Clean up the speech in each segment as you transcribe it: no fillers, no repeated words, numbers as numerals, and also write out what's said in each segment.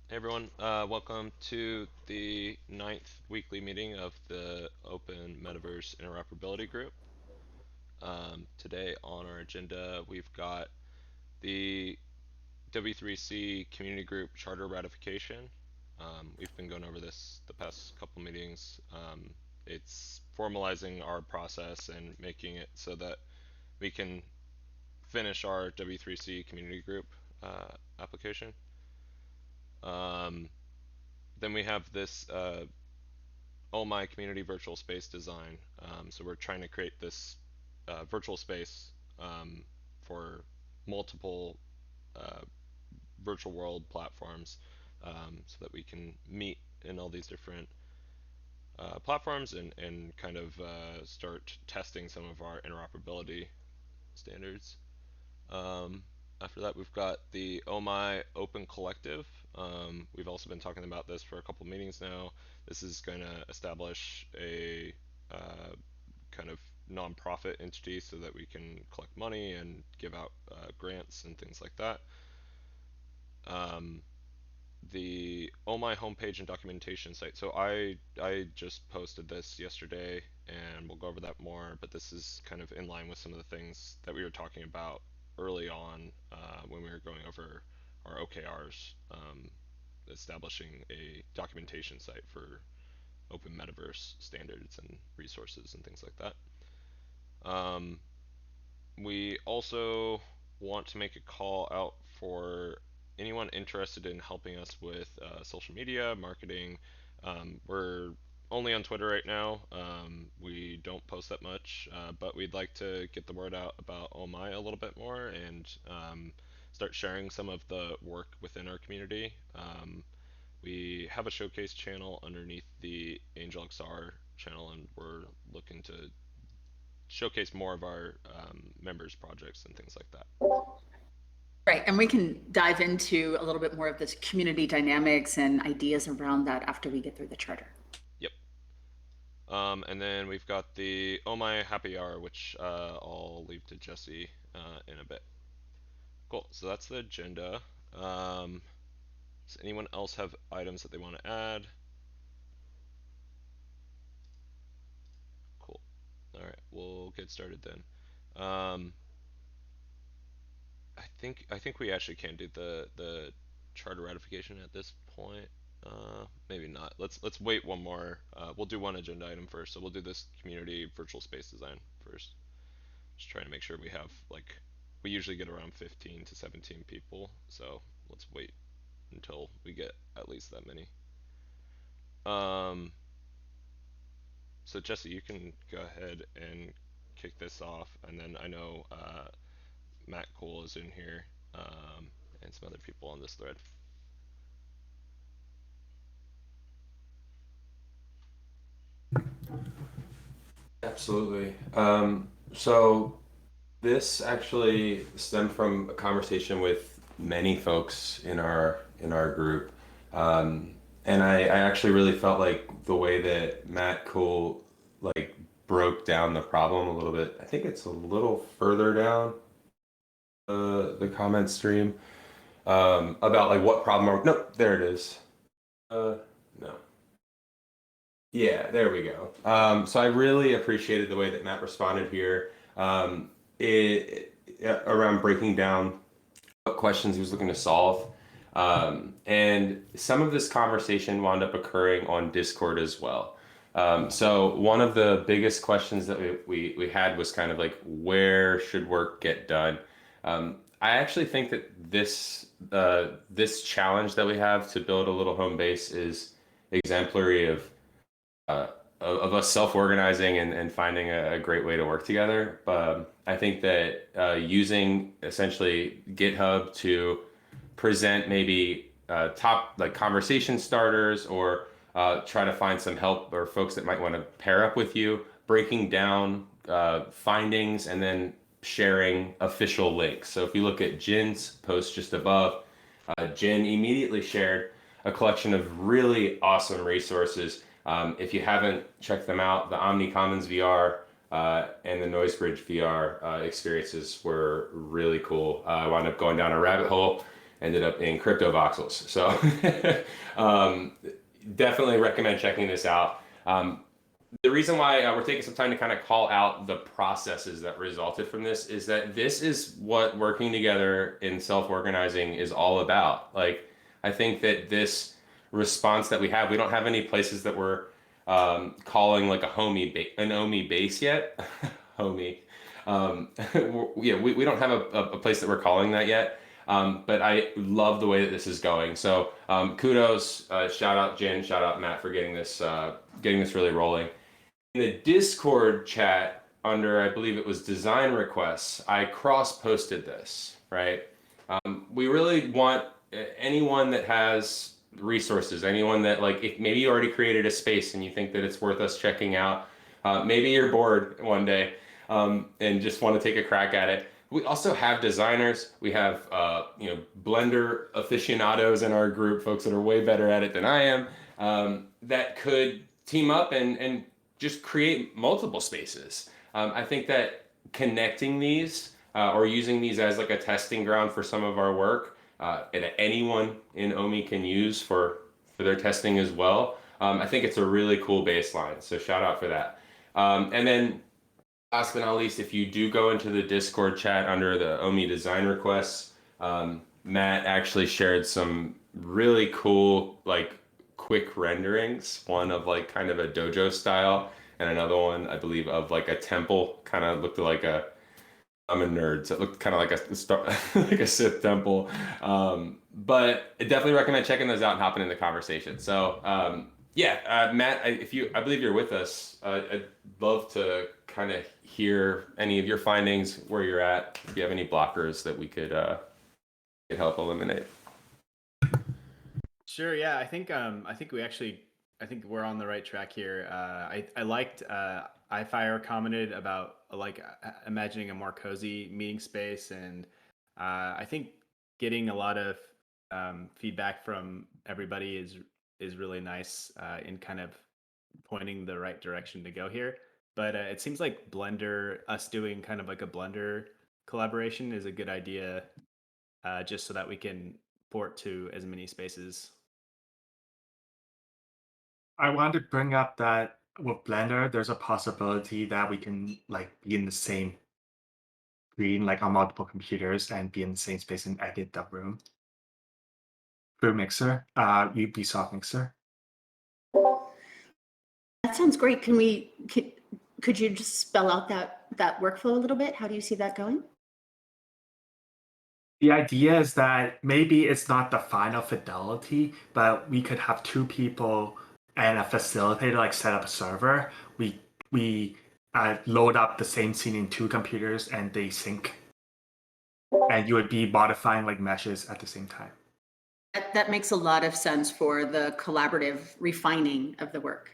Hey everyone, welcome to the ninth weekly meeting of the Open Metaverse Interoperability Group. Today on our agenda, we've got the W3C Community Group Charter Ratification. We've been going over this the past couple meetings. It's formalizing our process and making it so that we can finish our W3C Community Group application. Then we have this OMI Community Virtual Space Design. So we're trying to create this virtual space for multiple uh, virtual world platforms so that we can meet in all these different platforms and kind of start testing some of our interoperability standards. Um, After that, we've got the OMI Open Collective. We've also been talking about this for a couple meetings now. This is going to establish a kind of nonprofit entity so that we can collect money and give out grants and things like that. Um, the OMI homepage and documentation site. So I just posted this yesterday, and we'll go over that more. But this is kind of in line with some of the things that we were talking about early on when we were going over our OKRs, establishing a documentation site for open metaverse standards and resources and things like that. We also want to make a call out for anyone interested in helping us with social media marketing. We're only on Twitter right now. We don't post that much, but we'd like to get the word out about OMI a little bit more and start sharing some of the work within our community. We have a showcase channel underneath the Angel XR channel, and we're looking to showcase more of our members' projects and things like that. Right, and we can dive into a little bit more of this community dynamics and ideas around that after we get through the charter. Yep. And then we've got the Oh My Happy Hour, which I'll leave to Jesse in a bit. Cool. So that's the agenda. Does anyone else have items that they want to add? Cool. All right, we'll get started then. I think we actually can do the charter ratification at this point. Maybe not. Let's wait one more. We'll do one agenda item first. So we'll do this community virtual space design first. Just trying to make sure we have like we usually get around 15 to 17 people. So let's wait until we get at least that many. Um, so Jesse, you can go ahead and kick this off, and then I know Matt Cole is in here, and some other people on this thread. Absolutely. So this actually stemmed from a conversation with many folks in our group, and I actually really felt like the way that Matt Cool like broke down the problem a little bit. I think it's a little further down the comment stream about like what problem. No, there it is. No. Yeah, there we go. So I really appreciated the way that Matt responded here. Around breaking down what questions he was looking to solve. And some of this conversation wound up occurring on Discord as well. So one of the biggest questions that we had was kind of like, where should work get done? I actually think that this challenge that we have to build a little home base is exemplary uh, of us self-organizing and finding a great way to work together. But I think that using essentially GitHub to present maybe top like conversation starters or try to find some help or folks that might want to pair up with you, breaking down findings and then sharing official links. So if you look at Jin's post just above, Jin immediately shared a collection of really awesome resources. If you haven't checked them out, the Omni Commons VR and the NoiseBridge VR experiences were really cool. I wound up going down a rabbit hole ended up in crypto voxels. So definitely recommend checking this out. The reason why we're taking some time to kind of call out the processes that resulted from this is that this is what working together in self-organizing is all about. Like, I think that this response that we have, we don't have any places that we're calling like an OMI base yet. OMI. Yeah, we don't have a place that we're calling that yet. But I love the way that this is going. So kudos, shout out Jen, shout out Matt for getting this really rolling. In the Discord chat under, I believe it was design requests, I cross-posted this, right? We really want anyone that has resources, anyone that like, if maybe you already created a space and you think that it's worth us checking out, maybe you're bored one day and just want to take a crack at it. We also have designers. We have Blender aficionados in our group, folks that are way better at it than I am, that could team up and just create multiple spaces. I think that connecting these or using these as like a testing ground for some of our work that anyone in OMI can use for their testing as well. I think it's a really cool baseline. So shout out for that. And then last but not least, if you do go into the Discord chat under the OMI design requests, Matt actually shared some really cool, like, quick renderings. One of like kind of a dojo style, and another one, I believe, of like a temple. Kind of looked like a. I'm a nerd, so it looked kind of like like a Sith temple. But I definitely recommend checking those out and hopping in the conversation. So Matt, I believe you're with us. I'd love to kind of hear any of your findings, where you're at, if you have any blockers that we could help eliminate. Sure. Yeah, I think we're on the right track here. I liked iFire commented about like imagining a more cozy meeting space, and I think getting a lot of feedback from everybody is really nice in kind of pointing the right direction to go here. But it seems like us doing kind of like a Blender collaboration is a good idea, just so that we can port to as many spaces. I wanted to bring up that with Blender, there's a possibility that we can like be in the same screen, like on multiple computers, and be in the same space and edit the room through Mixer, Ubisoft Mixer. That sounds great. Could you just spell out that workflow a little bit? How do you see that going? The idea is that maybe it's not the final fidelity, but we could have two people and a facilitator like set up a server. We load up the same scene in two computers and they sync, and you would be modifying like meshes at the same time. That makes a lot of sense for the collaborative refining of the work.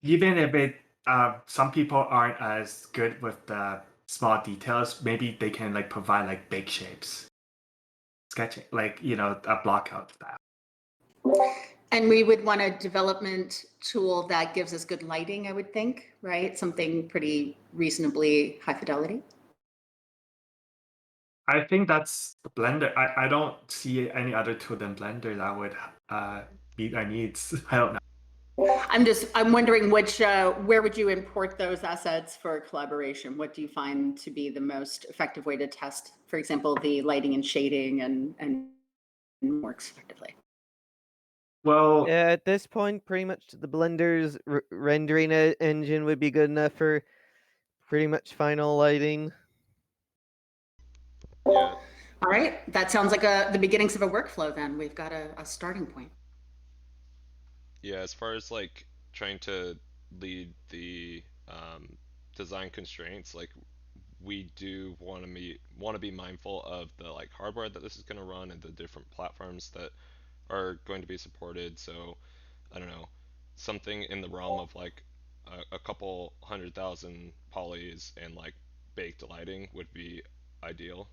Even if some people aren't as good with the small details, maybe they can like provide like big shapes, sketching, like a block out style. And we would want a development tool that gives us good lighting, I would think, right? Something pretty reasonably high fidelity. I think that's Blender. I don't see any other tool than Blender that would meet our needs. I don't know. I'm wondering where would you import those assets for collaboration? What do you find to be the most effective way to test, for example, the lighting and shading and works effectively? Well, at this point, pretty much the Blender's rendering engine would be good enough for pretty much final lighting. Yeah. All right, that sounds like the beginnings of a workflow. Then we've got a starting point. Yeah, as far as like trying to lead the design constraints, like we do want to be mindful of the like hardware that this is going to run and the different platforms that are going to be supported. So I don't know, something in the realm of like a couple 100,000 polys and like baked lighting would be ideal.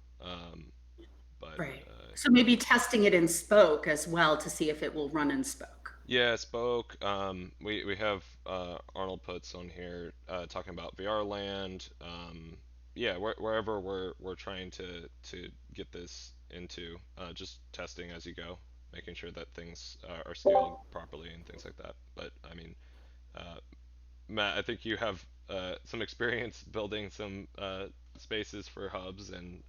But right. So maybe testing it in Spoke as well to see if it will run in Spoke. yeah, Spoke. We have Arnold Puts on here talking about VR Land. yeah, wherever we're trying to get this into, just testing as you go, making sure that things are scaled properly and things like that. But I mean, uh, Matt, I think you have some experience building some spaces for hubs, and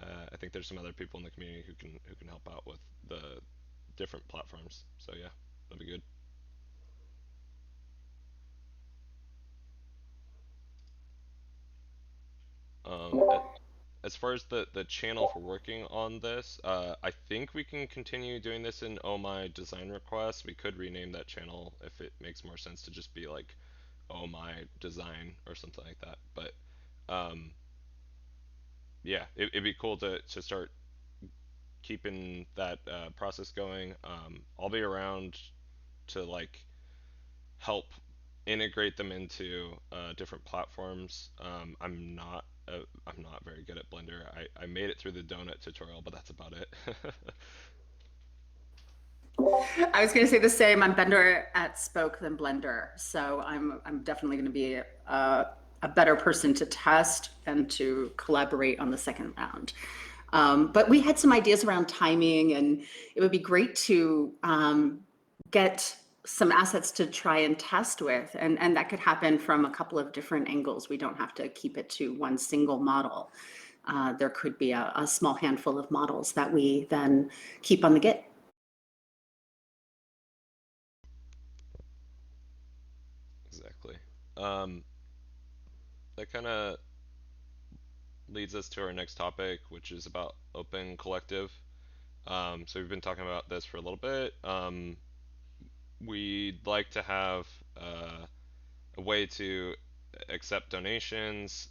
I think there's some other people in the community who can help out with the different platforms. So yeah, that'd be good. As far as the channel for working on this, I think we can continue doing this in OMI design requests. We could rename that channel if it makes more sense to just be like OMI design or something like that. But um, yeah, it'd be cool to start keeping that process going. I'll be around to like help integrate them into different platforms. I'm not very good at Blender. I made it through the donut tutorial, but that's about it. I was going to say the same. I'm better at Spoke than Blender, so I'm definitely going to be a better person to test and to collaborate on the second round. But we had some ideas around timing, and it would be great to get some assets to try and test with, and that could happen from a couple of different angles. We don't have to keep it to one single model. There could be a small handful of models that we then keep on the Git. Exactly. Um, that kind of leads us to our next topic, which is about Open Collective. So we've been talking about this for a little bit. We'd like to have a way to accept donations,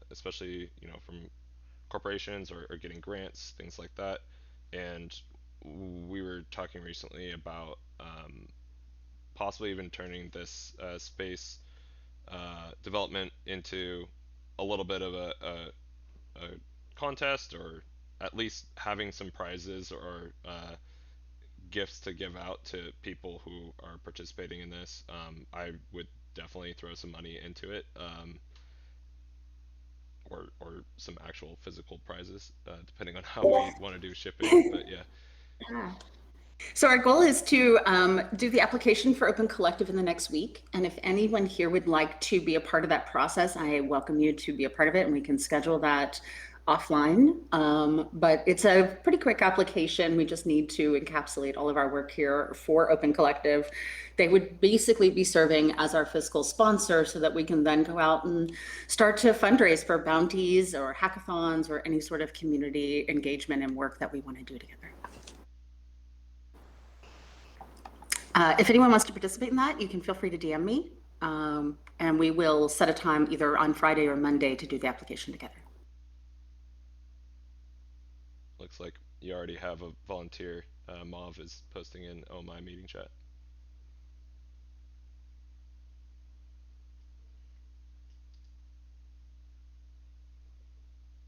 especially from corporations or getting grants, things like that. And we were talking recently about possibly even turning this space development into a little bit of a contest, or at least having some prizes or gifts to give out to people who are participating in this. I would definitely throw some money into it, or some actual physical prizes, depending on how we want to do shipping. But yeah, Yeah. So our goal is to do the application for Open Collective in the next week. And if anyone here would like to be a part of that process, I welcome you to be a part of it, and we can schedule that offline. But it's a pretty quick application. We just need to encapsulate all of our work here for Open Collective. They would basically be serving as our fiscal sponsor so that we can then go out and start to fundraise for bounties or hackathons or any sort of community engagement and work that we want to do together. If anyone wants to participate in that, you can feel free to DM me, and we will set a time either on Friday or Monday to do the application together. looks like you already have a volunteer. Mauve is posting in OMI meeting chat.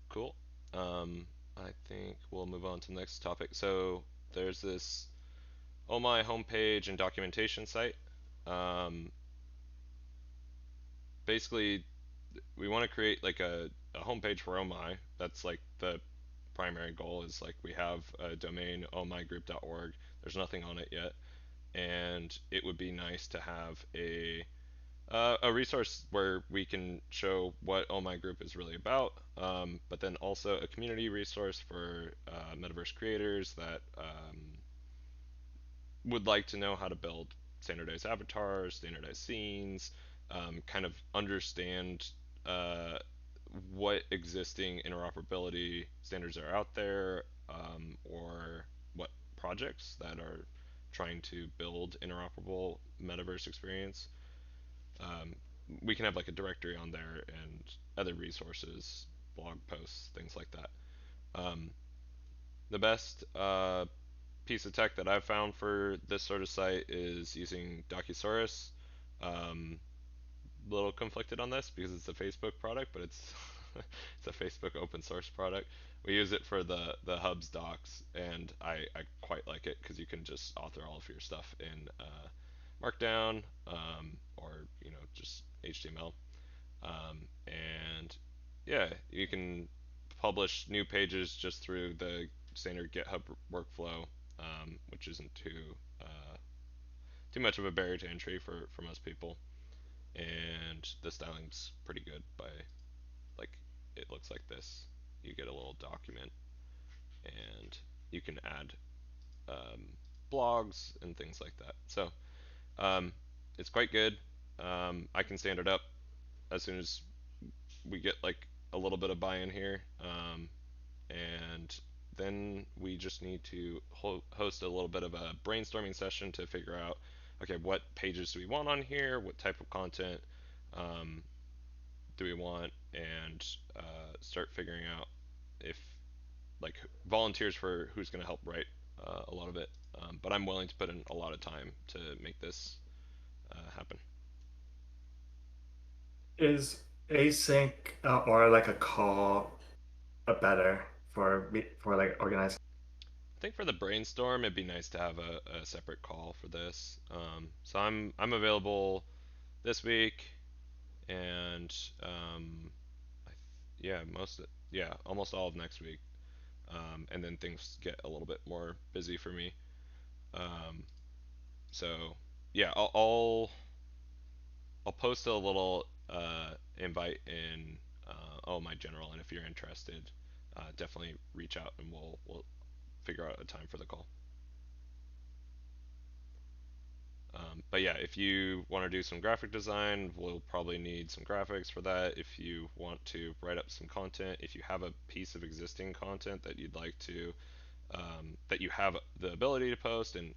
Cool. I think we'll move on to the next topic. So there's this OMI homepage and documentation site. Um, Basically, we want to create like a homepage for OMI. That's like the primary goal, is like we have a domain omigroup.org. There's nothing on it yet, and it would be nice to have a resource where we can show what OMI Group is really about, but then also a community resource for metaverse creators that would like to know how to build standardized avatars, standardized scenes, kind of understand uh, what existing interoperability standards are out there, or what projects that are trying to build interoperable metaverse experience. Um, we can have like a directory on there and other resources, blog posts, things like that. Um, the best piece of tech that I've found for this sort of site is using Docusaurus. Um, Little conflicted on this because it's a Facebook product, but it's it's a Facebook open source product. We use it for the hubs docs, and I quite like it because you can just author all of your stuff in Markdown, or just HTML. And yeah, you can publish new pages just through the standard GitHub workflow, which isn't too much of a barrier to entry for most people. And the styling's pretty good. By like, it looks like this. You get a little document, and you can add blogs and things like that. So it's quite good. I can stand it up as soon as we get like a little bit of buy-in here, and then we just need to host a little bit of a brainstorming session to figure out, okay, what pages do we want on here, what type of content do we want, and start figuring out if like volunteers for who's going to help write a lot of it. But I'm willing to put in a lot of time to make this happen. Is async or like a call better for like organizing? I think for the brainstorm, it'd be nice to have a separate call for this. So I'm available this week, and yeah, almost all of next week, and then things get a little bit more busy for me. Um, so yeah, I'll post a little invite in OMI General, and if you're interested, definitely reach out and we'll figure out a time for the call. But yeah, if you want to do some graphic design, we'll probably need some graphics for that. If you want to write up some content, if you have a piece of existing content that you'd like to, that you have the ability to post and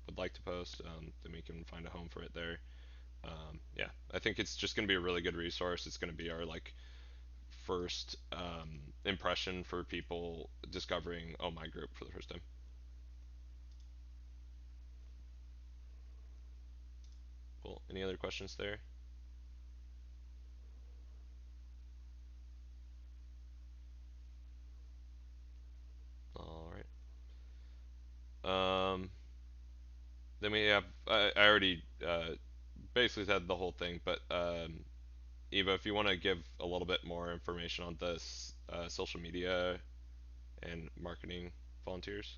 would like to post, then we can find a home for it there. Yeah, I think it's just going to be a really good resource. It's going to be our like first impression for people discovering OMI Group for the first time. Cool. Any other questions there? All right. Then we have, I already basically said the whole thing, but Eva, if you want to give a little bit more information on this social media and marketing volunteers.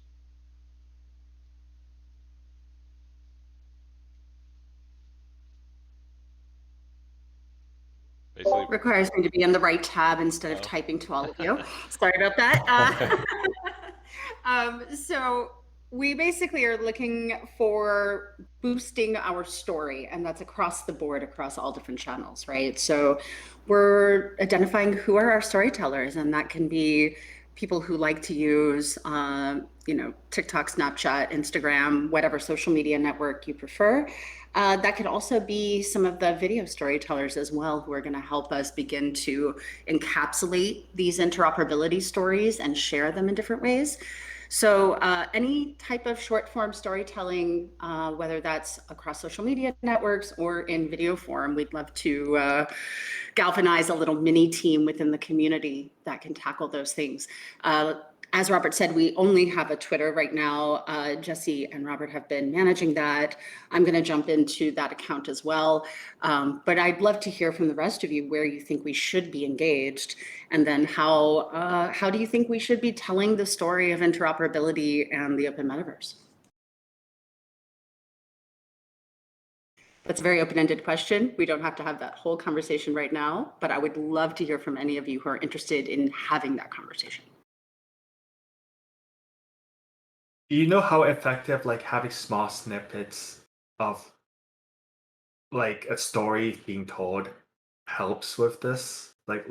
Basically, Requires me to be in the right tab instead of typing to all of you. Sorry about that. So we basically are looking for boosting our story, and that's across the board, across all different channels, right? So we're identifying who are our storytellers, and that can be people who like to use, TikTok, Snapchat, Instagram, whatever social media network you prefer. That could also be some of the video storytellers as well, who are going to help us begin to encapsulate these interoperability stories and share them in different ways. So any type of short form storytelling, whether that's across social media networks or in video form, we'd love to galvanize a little mini team within the community that can tackle those things. As Robert said, we only have a Twitter right now. Jesse and Robert have been managing that. I'm going to jump into that account as well. But I'd love to hear from the rest of you where you think we should be engaged, and then how do you think we should be telling the story of interoperability and the open metaverse? That's a very open-ended question. We don't have to have that whole conversation right now, but I would love to hear from any of you who are interested in having that conversation. Do you know how effective like having small snippets of like a story being told helps with this? Like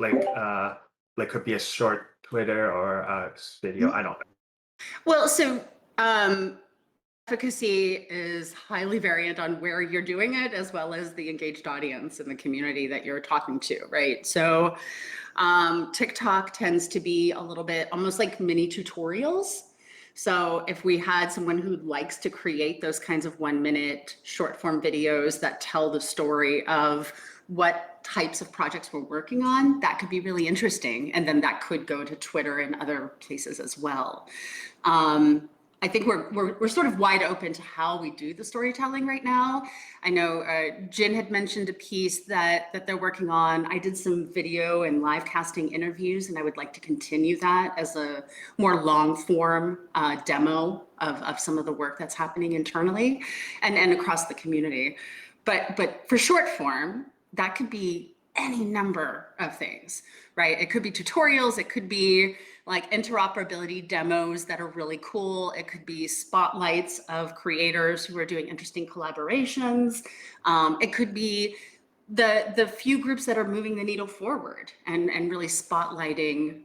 could be a short Twitter or a video. I don't know. Well, so Advocacy is highly variant on where you're doing it, as well as the engaged audience and the community that you're talking to, right? So TikTok tends to be a little bit almost like mini tutorials. So if we had someone who likes to create those kinds of 1-minute short form videos that tell the story of what types of projects we're working on, that could be really interesting. And then that could go to Twitter and other places as well. I think we're sort of wide open to how we do the storytelling right now. I know Jen had mentioned a piece that they're working on. I did some video and live casting interviews, and I would like to continue that as a more long form demo of some of the work that's happening internally and across the community. But for short form, that could be any number of things, right? It could be tutorials, it could be like interoperability demos that are really cool. It could be spotlights of creators who are doing interesting collaborations. It could be the few groups that are moving the needle forward and really spotlighting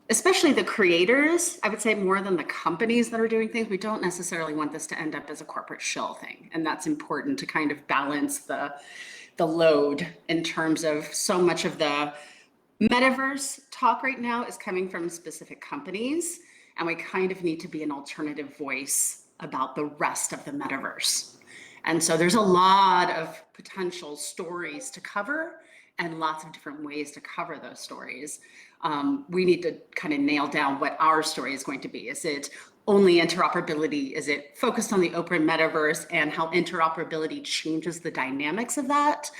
especially the creators, I would say more than the companies that are doing things. We don't necessarily want this to end up as a corporate shill thing. And that's important to kind of balance the load in terms of so much of the metaverse talk right now is coming from specific companies. And we kind of need to be an alternative voice about the rest of the metaverse. And so there's a lot of potential stories to cover and lots of different ways to cover those stories. We need to kind of nail down what our story is going to be. Is it only interoperability? Is it focused on the open metaverse and how interoperability changes the dynamics of that?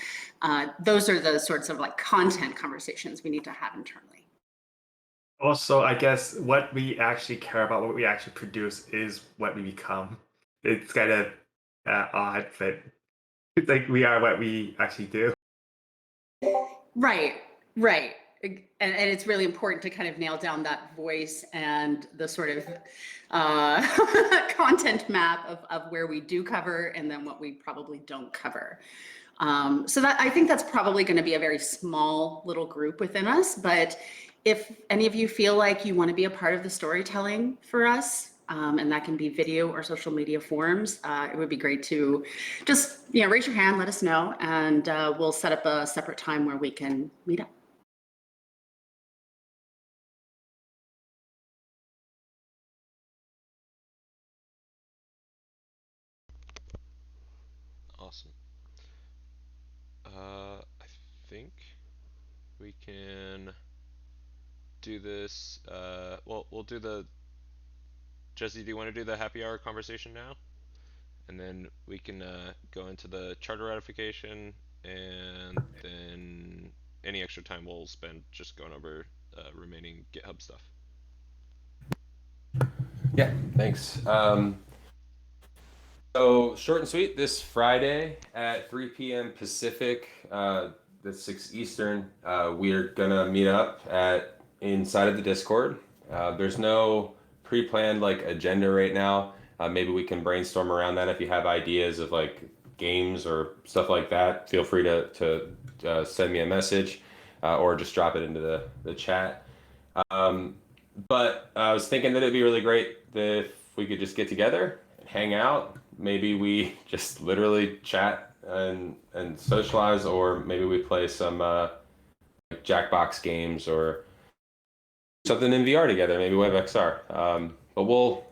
Those are the sorts of like content conversations we need to have internally. Also, I guess what we actually care about, what we actually produce, is what we become. It's kind of odd, but it's like we are what we actually do. Right, right. And it's really important to kind of nail down that voice and the sort of content map of where we do cover and then what we probably don't cover. So that I think that's probably going to be a very small little group within us. But if any of you feel like you want to be a part of the storytelling for us, and that can be video or social media forums, it would be great to just raise your hand, let us know, and we'll set up a separate time where we can meet up. Awesome. I think we can do this. Well, we'll do the. Jesse, do you want to do the happy hour conversation now? And then we can go into the charter ratification, and then any extra time we'll spend just going over remaining GitHub stuff. Yeah, thanks. So short and sweet, this Friday at 3 p.m. Pacific, that's 6 Eastern, we're gonna meet up inside of the Discord. There's no pre-planned like agenda right now. Maybe we can brainstorm around that. If you have ideas of like games or stuff like that, feel free to send me a message or just drop it into the chat. But I was thinking that it'd be really great if we could just get together, hang out. Maybe we just literally chat and socialize, or maybe we play some like Jackbox games or something in VR together. Maybe WebXR. But we'll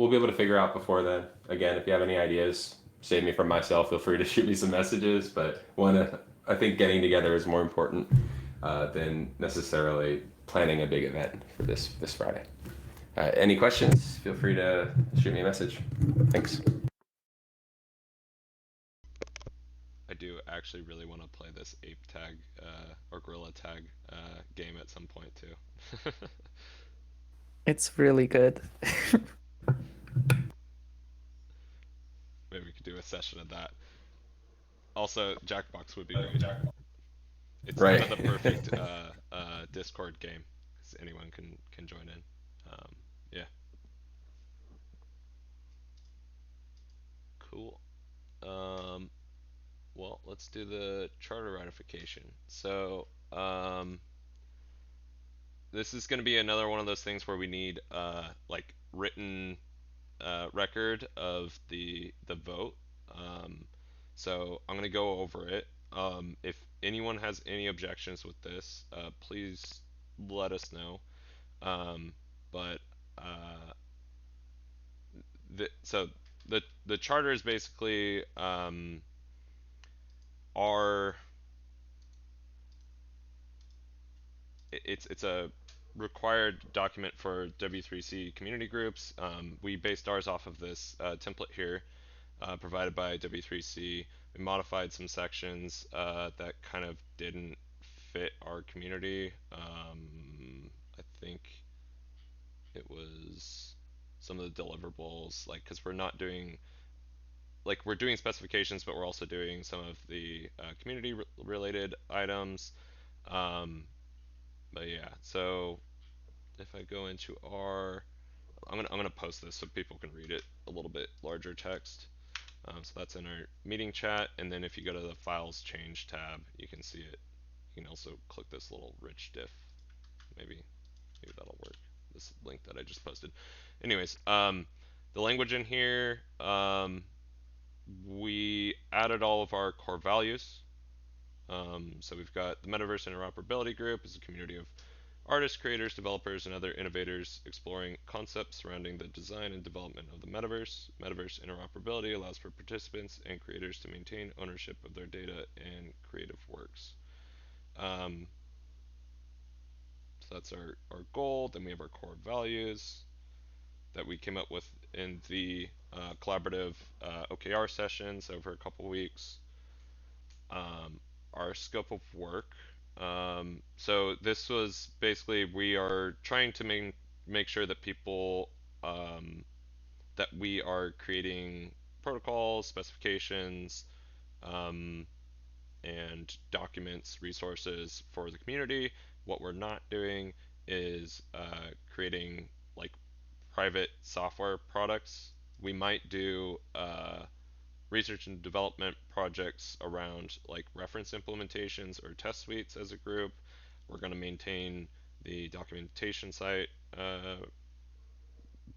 be able to figure out before then. Again, if you have any ideas, save me from myself. Feel free to shoot me some messages. But I think getting together is more important than necessarily planning a big event for this Friday. Any questions? Feel free to shoot me a message. Thanks. I do actually really want to play this ape tag or gorilla tag game at some point too. It's really good. Maybe we could do a session of that. Also, Jackbox would be great. It's Right. kind of the perfect Discord game, because anyone can join in. Yeah. Cool. Well, let's do the charter ratification. So, this is going to be another one of those things where we need like written record of the vote. So I'm going to go over it. If anyone has any objections with this, please let us know. But so the charter is basically our it's a required document for W3C community groups. We based ours off of this template here provided by W3C. We modified some sections that kind of didn't fit our community. I think it was some of the deliverables, like, because we're doing specifications, but we're also doing some of the community related items. But yeah, so if I go into our, I'm gonna post this so people can read it a little bit larger text. So that's in our meeting chat, and then if you go to the files change tab, you can see it. You can also click this little rich diff. Maybe that'll work. This link that I just posted. Anyways, the language in here, we added all of our core values. So we've got the Metaverse Interoperability Group is a community of artists, creators, developers, and other innovators exploring concepts surrounding the design and development of the metaverse. Metaverse interoperability allows for participants and creators to maintain ownership of their data and creative works. So that's our goal. Then we have our core values that we came up with in the collaborative OKR sessions over a couple weeks. Our scope of work. So this was basically we are trying to make sure that people that we are creating protocols, specifications, um, and documents, resources for the community. What we're not doing is creating like private software products. We might do research and development projects around like reference implementations or test suites as a group. We're going to maintain the documentation site,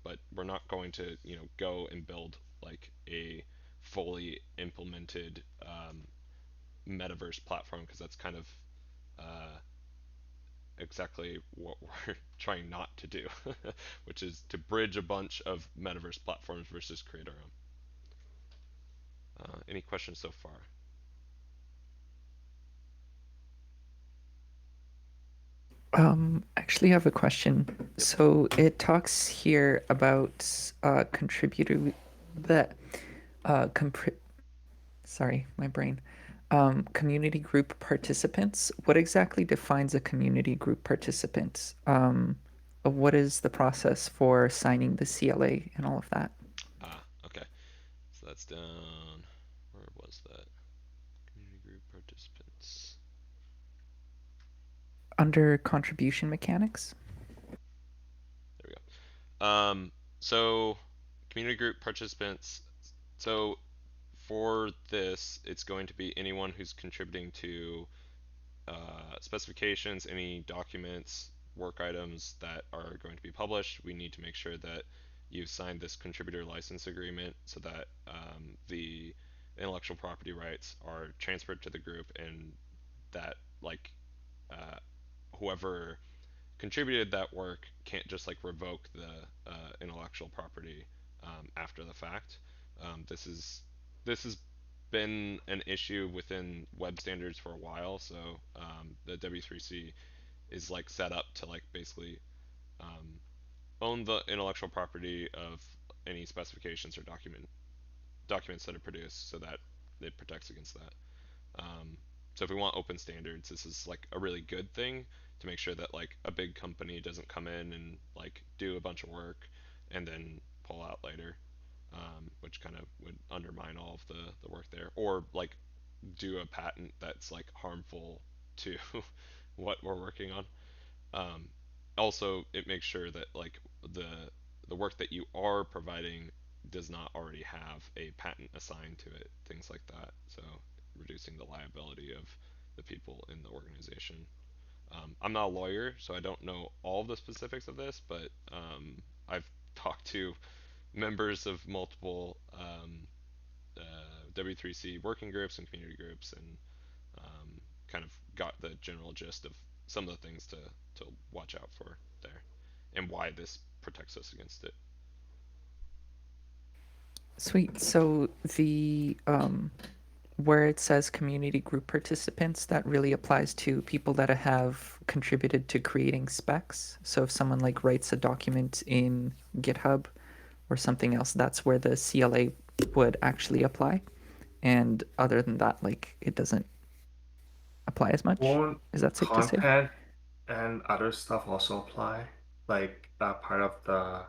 but we're not going to, go and build like a fully implemented metaverse platform because that's kind of uh, exactly what we're trying not to do, which is to bridge a bunch of metaverse platforms versus create our own. Any questions so far? Actually, I have a question. Yep. So it talks here about contributor that sorry, my brain. Community group participants. What exactly defines a community group participant? What is the process for signing the CLA and all of that? Okay. So that's down. Where was that? Community group participants. Under contribution mechanics? There we go. So community group participants. So for this, it's going to be anyone who's contributing to specifications, any documents, work items that are going to be published. We need to make sure that you've signed this contributor license agreement so that the intellectual property rights are transferred to the group and that like uh, whoever contributed that work can't just like revoke the intellectual property after the fact. This has been an issue within web standards for a while, so the W3C is like set up to like basically um, own the intellectual property of any specifications or documents that are produced, so that it protects against that. Um, so if we want open standards, this is like a really good thing to make sure that like a big company doesn't come in and like do a bunch of work and then pull out later, which kind of would undermine all of the work there, or like do a patent that's like harmful to what we're working on. Um, Also, it makes sure that like the work that you are providing does not already have a patent assigned to it, things like that. So reducing the liability of the people in the organization. I'm not a lawyer, so I don't know all the specifics of this, but I've talked to members of multiple W3C working groups and community groups, and kind of got the general gist of some of the things to watch out for there, and why this protects us against it. Sweet. So the where it says community group participants, that really applies to people that have contributed to creating specs. So if someone like writes a document in GitHub or something else, that's where the CLA would actually apply. And other than that, like, it doesn't apply as much. Won't Is that safe to say? content and other stuff also apply? Like that part of the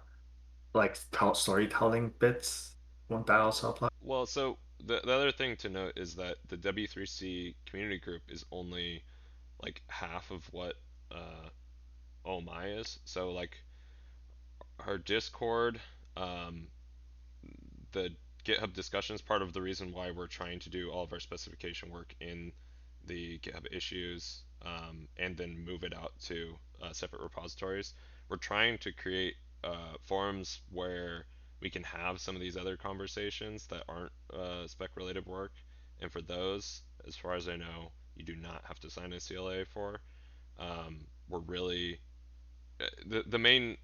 like storytelling bits, won't that also apply? Well, so the other thing to note is that the W3C community group is only like half of what OMI is. So like our Discord, um, the GitHub discussion is part of the reason why we're trying to do all of our specification work in the GitHub issues, and then move it out to separate repositories. We're trying to create forums where we can have some of these other conversations that aren't spec related work. And for those, as far as I know, you do not have to sign a CLA for. We're really the main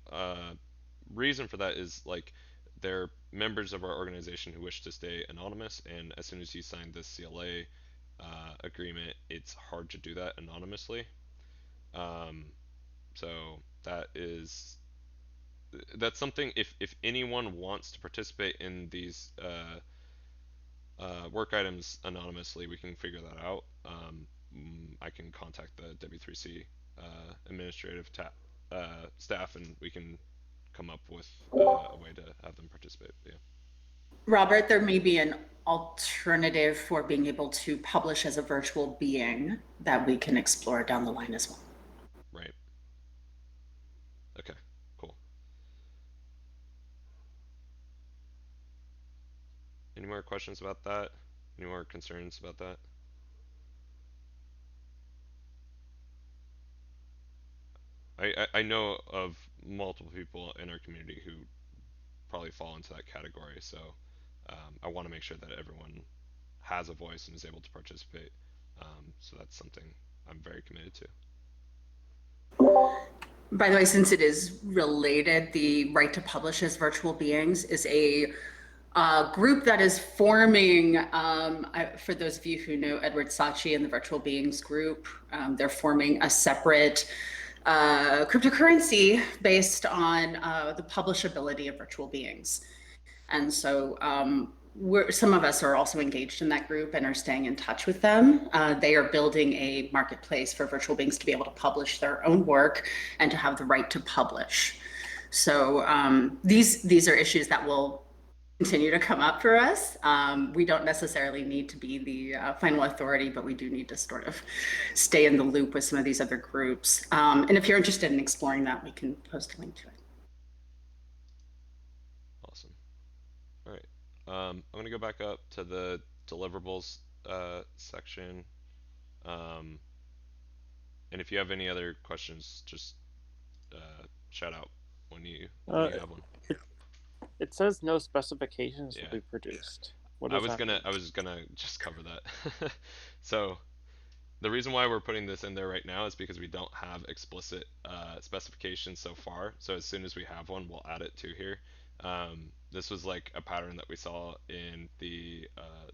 reason for that is like they're members of our organization who wish to stay anonymous, and as soon as you sign this CLA agreement, it's hard to do that anonymously. Um, so that is that's something if anyone wants to participate in these work items anonymously, we can figure that out. I can contact the W3C administrative staff, and we can come up with a way to have them participate. Yeah. Robert, there may be an alternative for being able to publish as a virtual being that we can explore down the line as well. Right. Okay. Cool. Any more questions about that? Any more concerns about that? I know of multiple people in our community who probably fall into that category, so I want to make sure that everyone has a voice and is able to participate. So that's something I'm very committed to. By the way, since it is related, the Right to Publish as Virtual Beings is a group that is forming, for those of you who know Edward Sachi and the Virtual Beings group, they're forming a separate cryptocurrency based on the publishability of virtual beings. And so some of us are also engaged in that group and are staying in touch with them. They are building a marketplace for virtual beings to be able to publish their own work and to have the right to publish. So these are issues that will continue to come up for us. We don't necessarily need to be the final authority, but we do need to sort of stay in the loop with some of these other groups. And if you're interested in exploring that, we can post a link to it. Awesome. All right. I'm going to go back up to the deliverables section. And if you have any other questions, just shout out when you have one. It says no specifications Yeah. will be produced. What I does was that gonna mean? I was gonna just cover that. So the reason why we're putting this in there right now is because we don't have explicit specifications so far. So as soon as we have one, we'll add it to here. This was like a pattern that we saw in the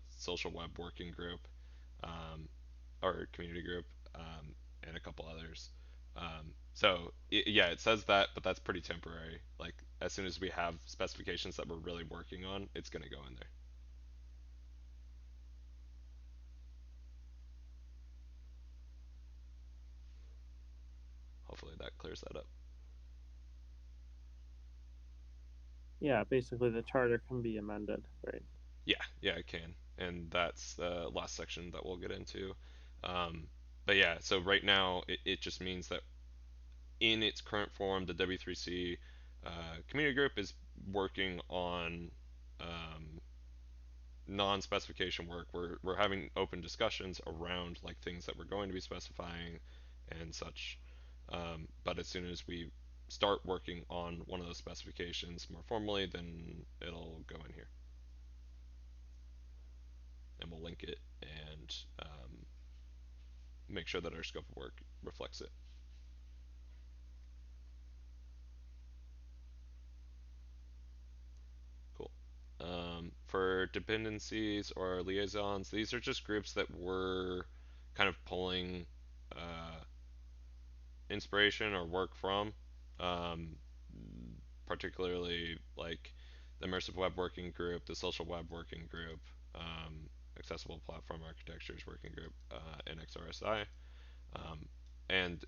social web working group, or community group, and a couple others. So yeah, it says that, but that's pretty temporary. Like as soon as we have specifications that we're really working on, it's gonna go in there. Hopefully that clears that up. Yeah, basically the charter can be amended, right? Yeah, it can, and that's the last section that we'll get into. But yeah, so right now it just means that in its current form, the W3C community group is working on non-specification work. We're having open discussions around like things that we're going to be specifying and such. But as soon as we start working on one of those specifications more formally, then it'll go in here, and we'll link it and make sure that our scope of work reflects it. Cool. For our dependencies or our liaisons, these are just groups that we're kind of pulling inspiration or work from, um, particularly like the Immersive Web Working Group, the Social Web Working Group, Accessible Platform Architectures Working Group, and XRSI. And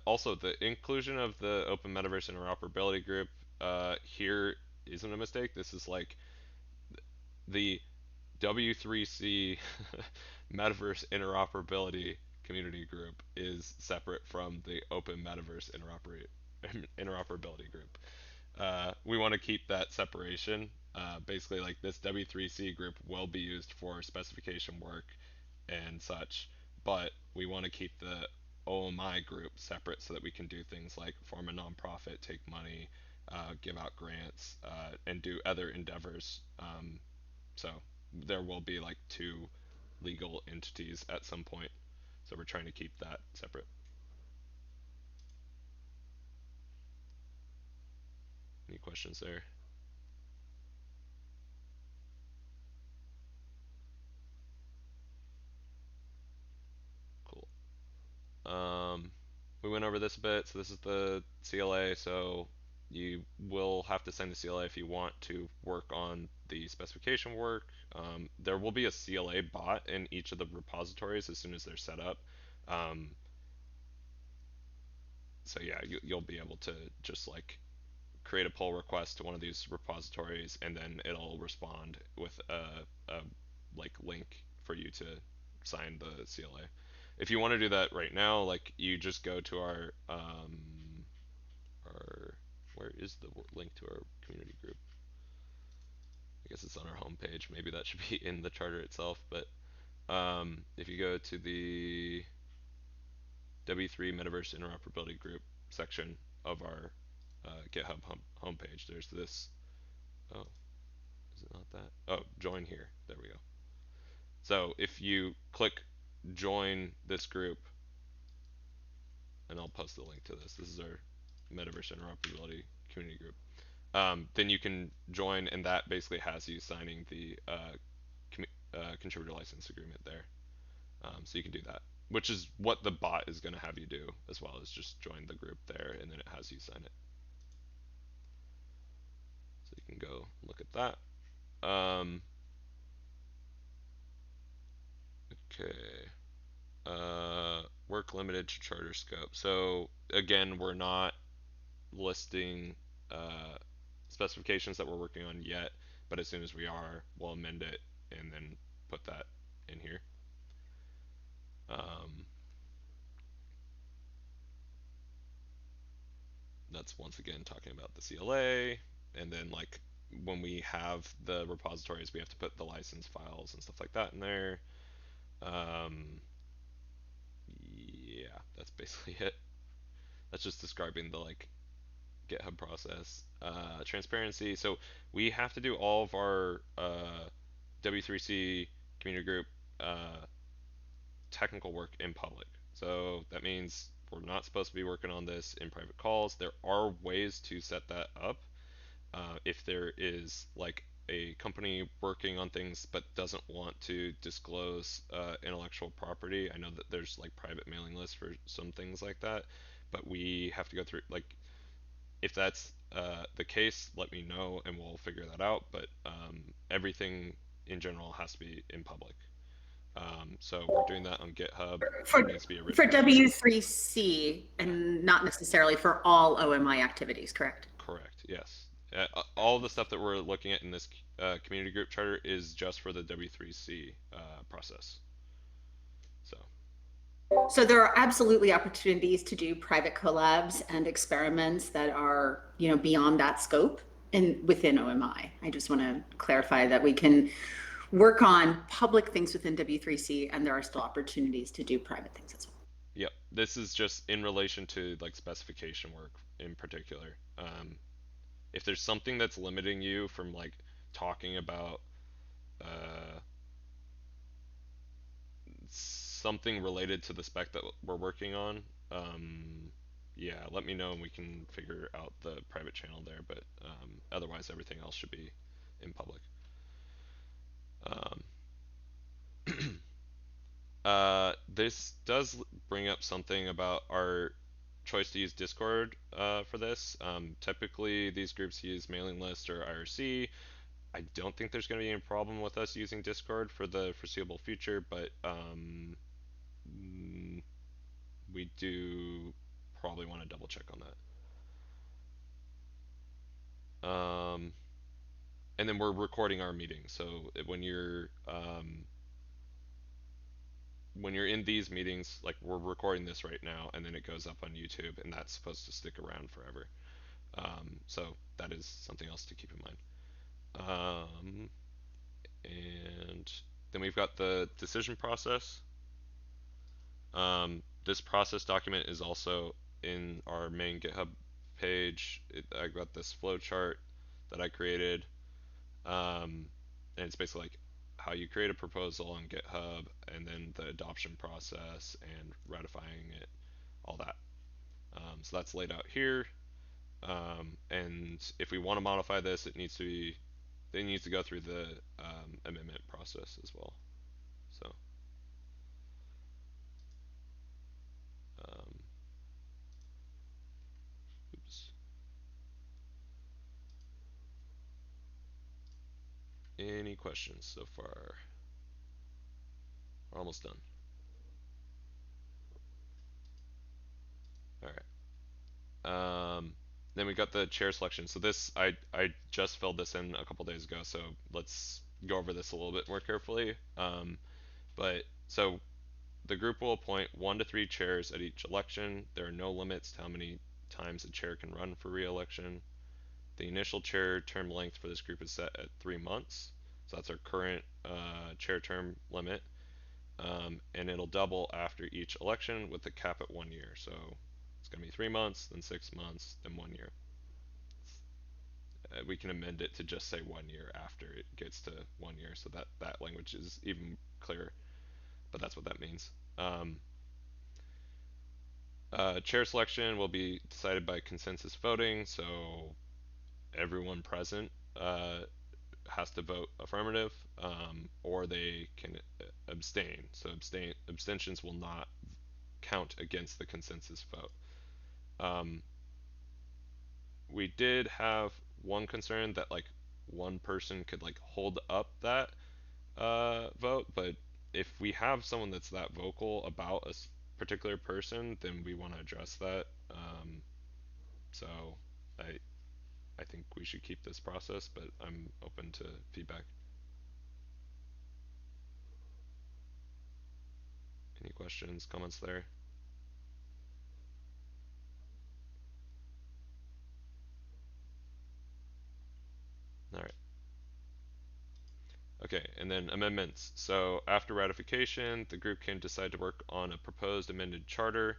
also the inclusion of the Open Metaverse Interoperability Group here isn't a mistake. This is like the W3C Metaverse Interoperability Community Group is separate from the Open Metaverse Interoperability Group. We want to keep that separation. Basically, like this W3C group will be used for specification work and such, but we want to keep the OMI group separate so that we can do things like form a nonprofit, take money, give out grants, and do other endeavors. So there will be like two legal entities at some point. So we're trying to keep that separate. Any questions there? Cool. We went over this a bit. So this is the CLA. So you will have to sign the CLA if you want to work on the specification work. There will be a CLA bot in each of the repositories as soon as they're set up. So yeah, you'll be able to just like create a pull request to one of these repositories, and then it'll respond with a like link for you to sign the CLA. If you want to do that right now, like you just go to our where is the link to our community group? I guess it's on our homepage. Maybe that should be in the charter itself. But if you go to the W3 Metaverse Interoperability Group section of our GitHub homepage, there's this. Oh, is it not that? Oh, join here. There we go. So if you click join this group, and I'll post the link to this. This is our Metaverse Interoperability Community Group. Then you can join, and that basically has you signing the contributor license agreement there. So you can do that, which is what the bot is going to have you do as well, as just join the group there, and then it has you sign it. So you can go look at that. Okay. Work limited to charter scope. So again, we're not listing specifications that we're working on yet, but as soon as we are, we'll amend it and then put that in here. That's once again talking about the CLA, and then like when we have the repositories, we have to put the license files and stuff like that in there. Yeah, that's basically it. That's just describing the like GitHub process. Transparency. So we have to do all of our W3C community group technical work in public. So that means we're not supposed to be working on this in private calls. There are ways to set that up. If there is like a company working on things but doesn't want to disclose intellectual property, I know that there's like private mailing lists for some things like that, but we have to go through like if that's the case, let me know and we'll figure that out. But everything in general has to be in public. So we're doing that on GitHub. For, There needs to be a written for license. W3C and not necessarily for all OMI activities, correct? Correct. Yes. All the stuff that we're looking at in this community group charter is just for the W3C process. So. So there are absolutely opportunities to do private collabs and experiments that are, you know, beyond that scope within OMI. I just want to clarify that we can work on public things within W3C, and there are still opportunities to do private things as well. Yep. This is just in relation to like specification work in particular. If there's something that's limiting you from like talking about something related to the spec that we're working on, yeah, let me know and we can figure out the private channel there. But otherwise, everything else should be in public. Um, this does bring up something about our choice to use Discord for this. Typically, these groups use mailing list or IRC. I don't think there's going to be any problem with us using Discord for the foreseeable future, but we do probably want to double check on that. And then we're recording our meeting, so when you're in these meetings, like we're recording this right now, and then it goes up on YouTube, and that's supposed to stick around forever. So that is something else to keep in mind. And then we've got the decision process. This process document is also in our main GitHub page. I got this flow chart that I created, and it's basically like how you create a proposal on GitHub, and then the adoption process and ratifying it, all that. So that's laid out here. And if we want to modify this, it needs to go through the amendment process as well. So um, oops. Any questions so far? We're almost done. All right. Then we got the chair selection. So this, I just filled this in a couple days ago. So let's go over this a little bit more carefully. But so the group will appoint 1 to 3 chairs at each election. There are no limits to how many times a chair can run for re-election. The initial chair term length for this group is set at 3 months. So that's our current chair term limit. And it'll double after each election with a cap at 1 year. So it's going to be 3 months, then 6 months, then 1 year. We can amend it to just say 1 year after it gets to 1 year, so that language is even clearer. But that's what that means. Chair selection will be decided by consensus voting, so everyone present has to vote affirmative, or they can abstain. So abstentions will not count against the consensus vote. We did have one concern that like one person could like hold up that vote, but if we have someone that's that vocal about a particular person, then we want to address that. So I I think we should keep this process, but I'm open to feedback. Any questions, comments there? All right. Okay, and then amendments. So after ratification, the group can decide to work on a proposed amended charter,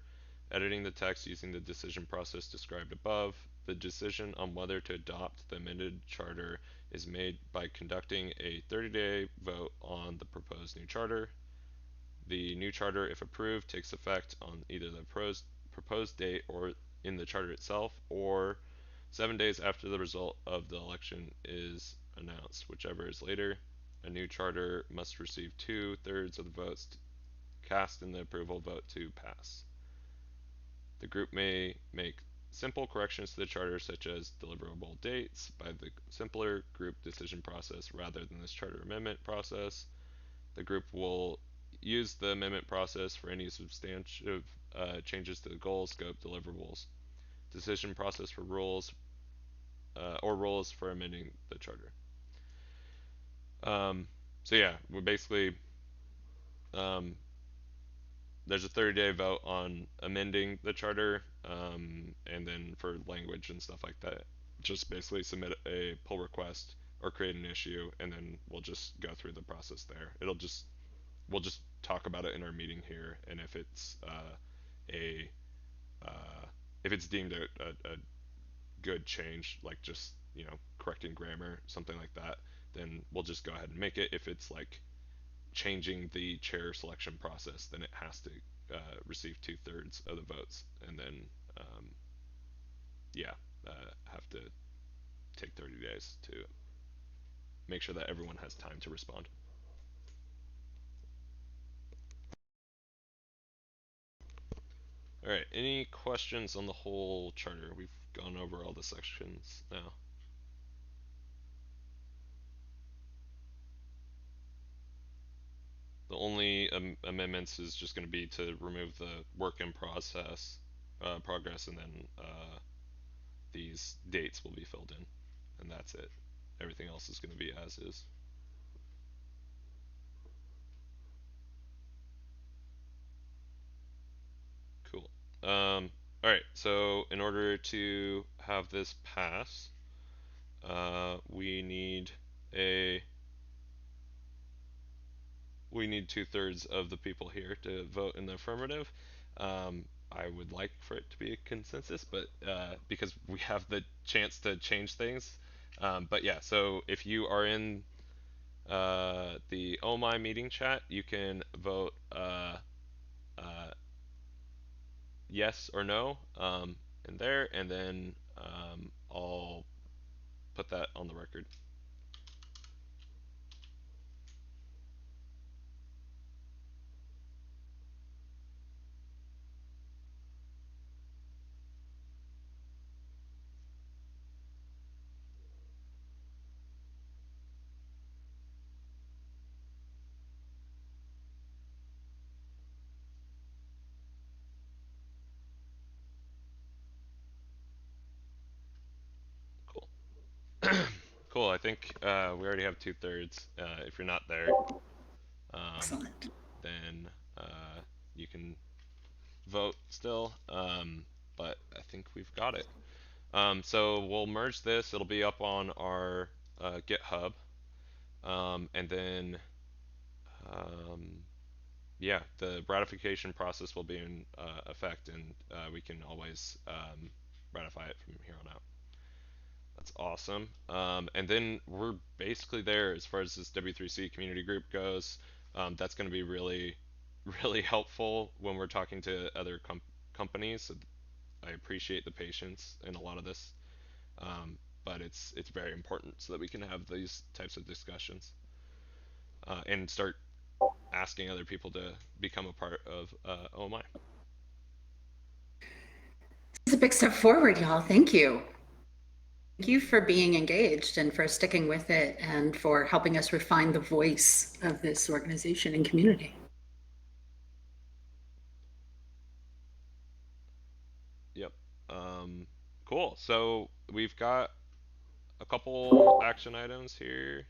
editing the text using the decision process described above. The decision on whether to adopt the amended charter is made by conducting a 30-day vote on the proposed new charter. The new charter, if approved, takes effect on either the proposed date or in the charter itself, or 7 days after the result of the election is announced, whichever is later. A new charter must receive 2/3 of the votes cast in the approval vote to pass. The group may make simple corrections to the charter, such as deliverable dates, by the simpler group decision process rather than this charter amendment process. The group will use the amendment process for any substantive changes to the goals, scope, deliverables, decision process for rules, or rules for amending the charter. So yeah, we're basically there's a 30-day vote on amending the charter, and then for language and stuff like that, just basically submit a pull request or create an issue, and then we'll just go through the process there. We'll just talk about it in our meeting here, and a if it's deemed a good change, like just correcting grammar, something like that, then we'll just go ahead and make it. If it's like changing the chair selection process, then it has to receive 2/3 of the votes, and then yeah, have to take 30 days to make sure that everyone has time to respond. All right. Any questions on the whole charter? We've gone over all the sections now. The only amendments is just going to be to remove the work in progress, and then these dates will be filled in, and that's it. Everything else is going to be as is. Cool. All right. So in order to have this pass, we need a we need 2/3 of the people here to vote in the affirmative. I would like for it to be a consensus, but because we have the chance to change things. But yeah, so if you are in the OMI meeting chat, you can vote uh, yes or no in there, and then I'll put that on the record. Cool. Cool. I think we already have 2/3. If you're not there, Excellent. then you can vote still. But I think we've got it. So we'll merge this. It'll be up on our GitHub, and then yeah, the ratification process will be in effect, and we can always ratify it from here on out. That's awesome. And then we're basically there as far as this W3C community group goes. That's going to be really, really helpful when we're talking to other companies. So I appreciate the patience in a lot of this, but it's very important so that we can have these types of discussions and start asking other people to become a part of OMI. It's a big step forward, y'all. Thank you. Thank you for being engaged and for sticking with it and for helping us refine the voice of this organization and community. Yep. Cool. So we've got a couple action items here.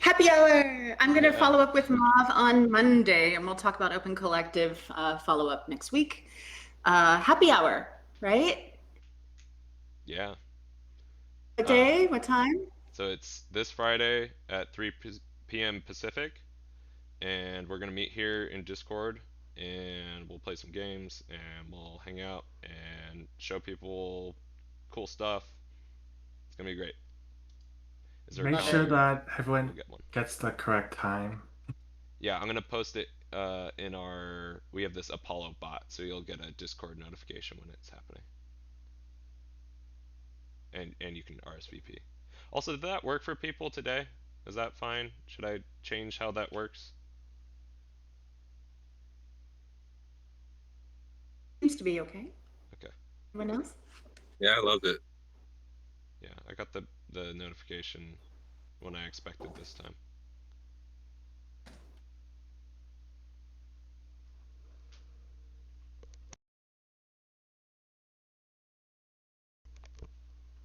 Happy hour. I'm going to Yeah. follow up with Mav on Monday, and we'll talk about Open Collective follow up next week. Happy hour, right? Yeah. What day? What time? So it's this Friday at 3 p.m. Pacific, and we're gonna meet here in Discord, and we'll play some games, and we'll hang out and show people cool stuff. It's gonna be great. Is there a Make Love sure it. calendar? that We'll everyone get one. gets the correct time. Yeah, I'm gonna post it in our. We have this Apollo bot, so you'll get a Discord notification when it's happening, and you can RSVP. Also, did that work for people today? Is that fine? Should I change how that works? Seems to be okay. Okay. Anyone else? Yeah, I loved it. Yeah, I got the notification when I expected this time.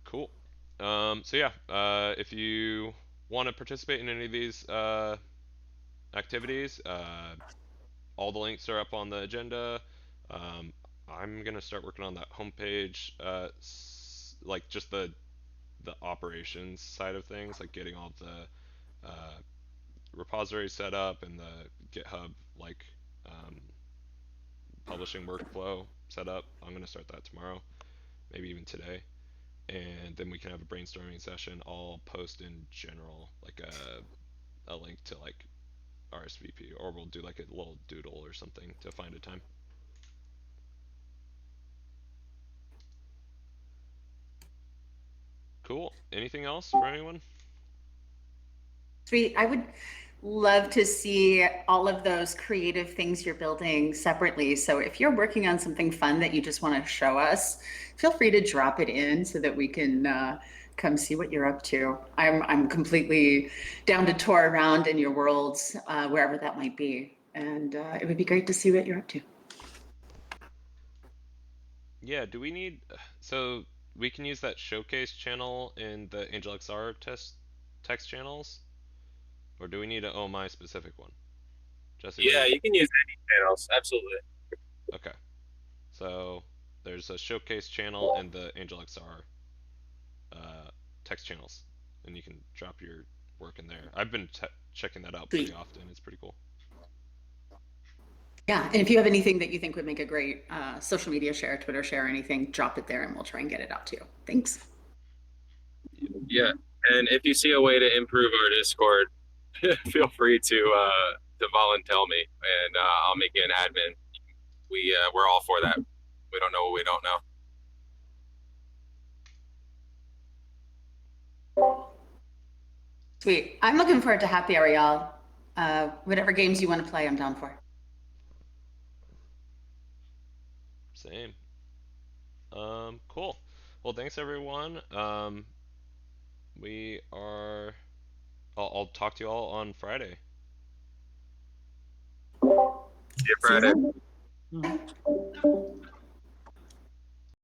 Cool. So yeah, if you want to participate in any of these activities, all the links are up on the agenda. Um, I'm gonna start working on that homepage, like just the operations side of things, like getting all the repositories set up and the GitHub like um, publishing workflow set up. I'm gonna start that tomorrow, maybe even today, and then we can have a brainstorming session. I'll post in general like a link to like RSVP, or we'll do like a little doodle or something to find a time. Cool. Anything else for anyone? Sweet. I would love to see all of those creative things you're building separately. So if you're working on something fun that you just want to show us, feel free to drop it in so that we can come see what you're up to. I'm completely down to tour around in your worlds, wherever that might be. And it would be great to see what you're up to. Yeah, do we need, so we can use that showcase channel in the Angel XR text channels? Or do we need an OMI specific one? Jesse, what do Yeah, you? you can use any channels. Absolutely. Okay. So there's a showcase channel in the Angel XR text channels, and you can drop your work in there. I've been checking that out pretty Sweet. often. It's pretty cool. Yeah, and if you have anything that you think would make a great social media share, Twitter share, or anything, drop it there and we'll try and get it out to you. Thanks. Yeah, and if you see a way to improve our Discord, feel free to volunteer me, and I'll make you an admin. We're all for that. We don't know what we don't know. Sweet. I'm looking forward to happy hour, y'all. Whatever games you want to play, I'm down for. Same. Cool. Well, thanks everyone. We are. I'll talk to you all on Friday. See you Friday. Mhm.